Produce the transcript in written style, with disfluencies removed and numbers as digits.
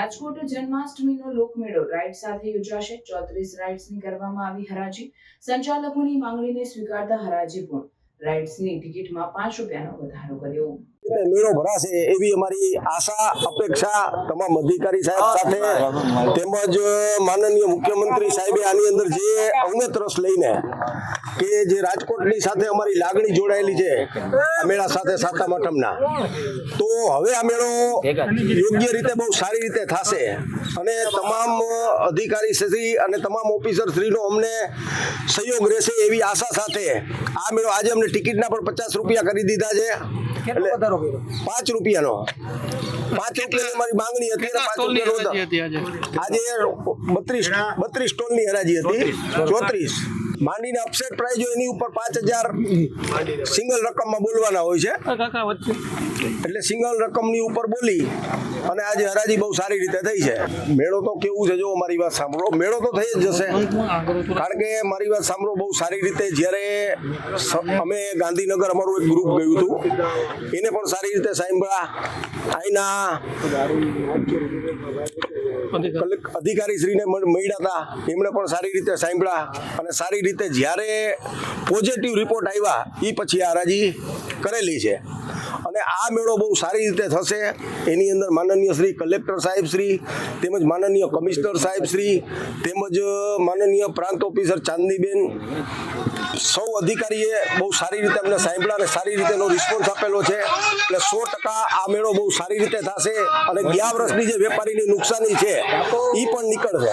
Rajkot જન્માષ્ટમીનો લોકમેળો ride સાથે યોજાશે। 34 રાઇડ્સની કરવામાં આવી હરાજી। સંચાલકોની માંગણીને સ્વીકારતા હરાજી પૂર્ણ। રાઇડ્સની ટિકિટમાં ₹5નો વધારો કર્યો। મેળો ભરાશે એવી અમારી આશા અપેક્ષા તમામ અધિકારી સાહેબ સાથે તેમજ માનનીય મુખ્યમંત્રી સાહેબે આની અંદર જે અવનત રસ લઈને કે જે રાજકોટની સાથે અમારી લાગણી જોડાયેલી છે આ મેળા સાથે સાતમ આઠમના, તો હવે આ મેળો યોગ્ય રીતે બહુ સારી રીતે થશે અને તમામ અધિકારી શ્રી અને તમામ ઓફિસર શ્રીનો અમને સહયોગ રહેશે એવી આશા સાથે આ મેળો આજે અમને ટિકિટના પણ ₹50 કરી દીધા છે। એટલે ₹5 અમારી માંગણી હતી। આજે 32 સ્ટોલની હરાજી હતી। 34 માંડીને અપસેટ પ્રાઇઝ હોય એની ઉપર 5000 સિંગલ રકમમાં બોલવાના હોય છે, એટલે સિંગલ રકમની ઉપર બોલી અને આજે હરાજી બહુ સારી રીતે થઈ છે। મેળો તો કેવું છે, જો મારી વાત સાંભળો, મેળો તો થઈ જ જશે, કારણ કે મારી વાત સાંભળો બહુ સારી રીતે જ્યારે અમે ગાંધીનગર અમારું એક ગ્રુપ ગયું હતું એને પણ સારી રીતે સાંભળ્યા, અહીંના અધિકારી શ્રીને મળ્યા હતા એમણે પણ સારી રીતે સાંભળ્યા અને સારી રીતે જ્યારે પોઝિટિવ રિપોર્ટ આવ્યા એ પછી આ હરાજી કરેલી છે અને આ મેળો બહુ સારી રીતે થશે। એની અંદર માનનીય શ્રી કલેક્ટર સાહેબ શ્રી તેમજ માનનીય કમિશનર સાહેબ શ્રી તેમજ માનનીય પ્રાંત ઓફિસર ચાંદનીબેન સૌ અધિકારીએ બહુ સારી રીતે અમને સાંભળ્યા અને સારી રીતેનો રિસ્પોન્સ આપેલો છે, એટલે 100% આ મેળો બહુ સારી રીતે થશે અને ગયા વર્ષની જે વેપારીની નુકસાની છે એ પણ નીકળશે।